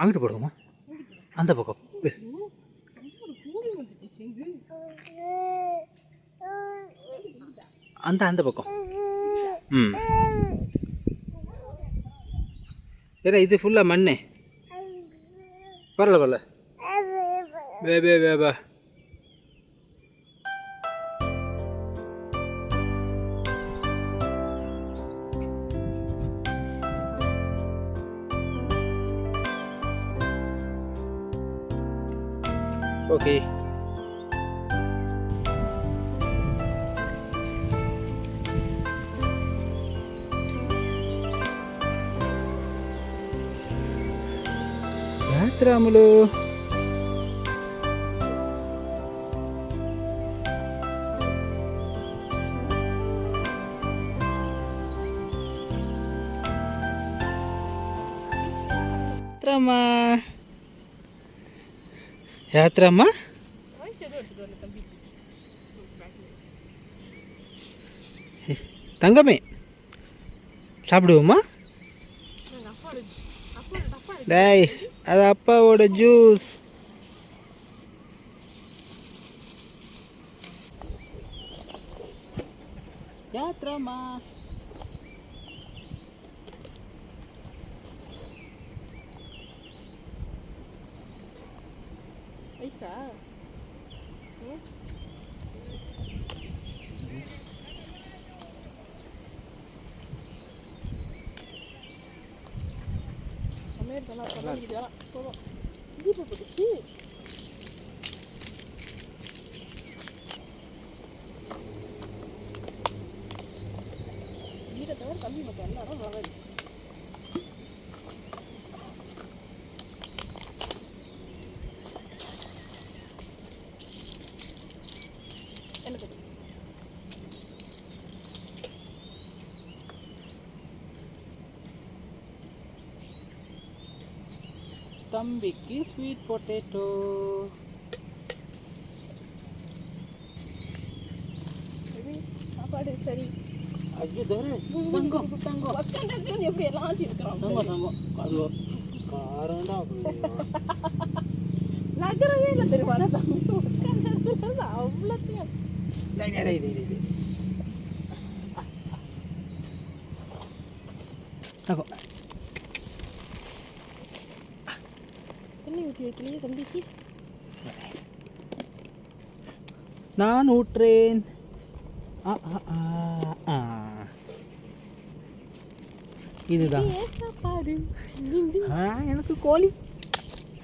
அங்கிட்டு போடுவோமா? அந்த பக்கம் அந்த பக்கம். ம் ஏன்னா இது ஃபுல்லாக மண்ணே. பரவாயில்ல பரவாயில்ல. ஓகே. యాత్రాములు యాత్రమ్మా యాత్రమ్మా தங்கமே சாப்பிடுவோமா? டேய் அது அப்பாவோட ஜூஸ். யாத்ராமா ஐசா தம்பிக்கு ஸ்வீட் பொட்டேட்டோ. சாப்பாடு சரி. ஐயோ தங்கம் தங்கம் எப்படி எல்லாம் இருக்கிறோம். தங்கம் தங்கம் அது காரண்டா நகரவே இல்லை தெரியுமா? அவ்வளோத்தையும் தண்ணி ஊற்றி வைக்கலையே தம்பிக்கு. நான் ஊற்றேன். இதுதான் சாப்பாடு. எனக்கு கோழி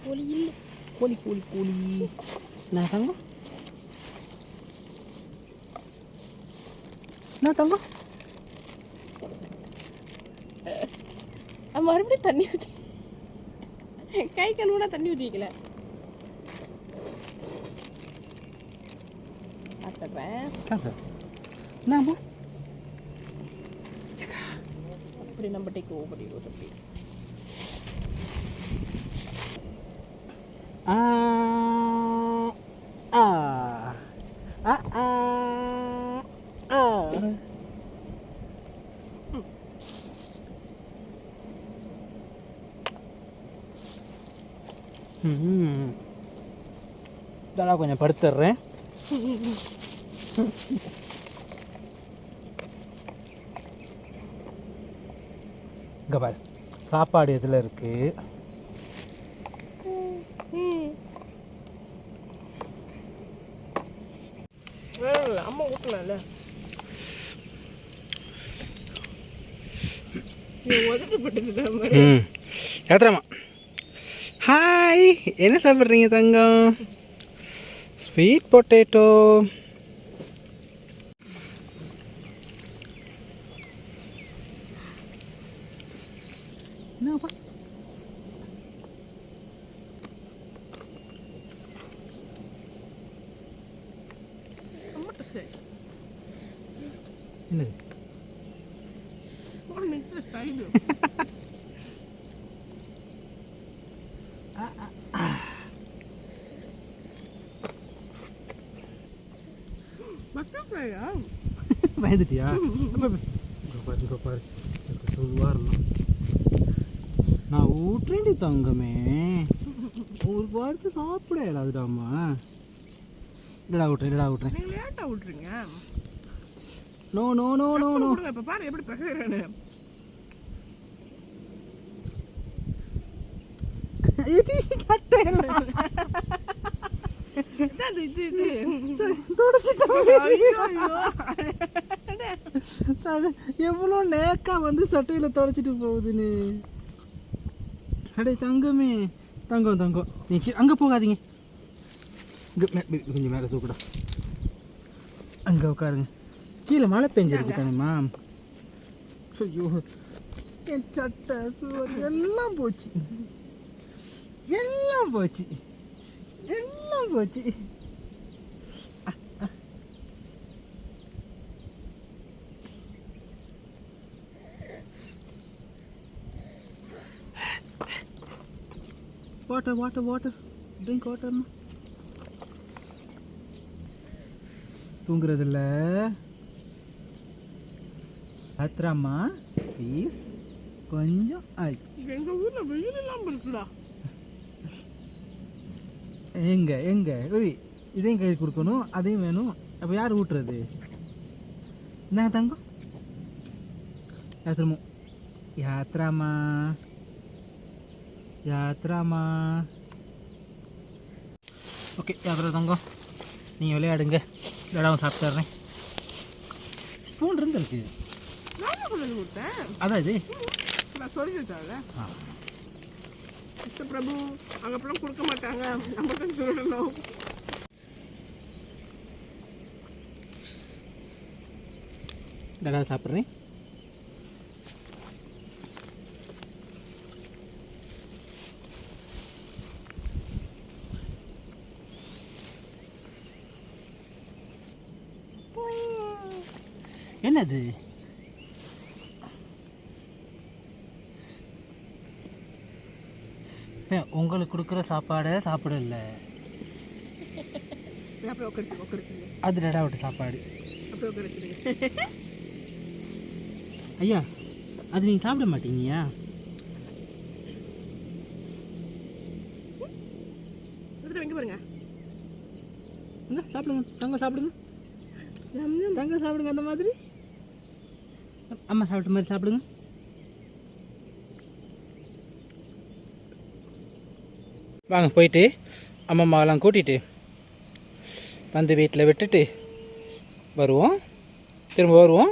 கோழி இல்லை. கோழி கோழி கோழி. நான் தங்கம் நான் தங்கம். மறுபடியும் தண்ணி ஊற்றி கை கழுவுனா தண்ணி ஊற்றி வைக்கல. அப்படி நம்ம டேக் ஓவர் அப்படி. இதெல்லாம் கொஞ்சம் படுத்துடுறேன். இங்கே பாரு சாப்பாடு இதில் இருக்கு. அம்மா ஊட்டல யாத்திராமா. ஹாய், என்ன சாப்பிட்றீங்க தங்கம்? Sweet potato. என்னப்பா என்னது? பயந்துட்டியா? சொல்லுவார் நான் ஊற்றேன்டி தங்கமே. ஒரு பார்த்து சாப்பிட இடாதுடாமா. இல்லடா விட்றேன். நீங்க லேட்டா விட்டுறீங்க. No no no no no. இப்ப பாரு எப்படி பேசுறேன்னு. இது கட்டல. இது எவ்வளோ நேக்கா வந்து சட்டையில் தொடச்சிட்டு போகுதுன்னு. அடே தங்கமே, தங்கம் நீ அங்கே போகாதீங்க. கொஞ்சம் மேலே தூக்குடா. அங்கே உட்காருங்க. கீழே மழை பெஞ்சிருக்கு தானேம்மா. ஐயோ என் சட்டை எல்லாம் போச்சு. வாட்டர் ட்ரிங்க் வாட்டர்மா. தூங்குறதில்ல அத்ராம்மா ப்ளீஸ் கொஞ்சம். எங்க ஊர்ல வெயில் எல்லாம் இருக்குடா. எங்க இதையும் கை கொடுக்கணும், அதையும் வேணும். அப்போ யார் ஊட்டுறது? என்ன தங்கம்? யாத்ராமா. ஓகே யாத்திரா தங்கம், நீங்கள் விளையாடுங்க. விளையாடாமல் சாப்பிட்டுறேன். ஸ்பூன் இருந்துருக்கு. அதான் இது நான் சொல்லிட்டாங்க. பிரபு அங்கே அப்புறம் கொடுக்க மாட்டாங்க, நம்ம தான் சொல்லணும். டடா சாப்பிட்றேன். என்னது? உங்களுக்கு கொடுக்குற சாப்பாடை சாப்பிடல. அது டடா விட்டு சாப்பாடு. ஐயா அது நீங்கள் சாப்பிட மாட்டீங்கயா? பாருங்க சாப்பிடுங்க. தங்க சாப்பிடுங்க. அந்த மாதிரி அம்மா சாப்பிட்ட மாதிரி சாப்பிடுங்க. வாங்க போயிட்டு அம்மாவெல்லாம் கூட்டிகிட்டு வந்து வீட்டில் விட்டுட்டு வருவோம். திரும்ப வருவோம்.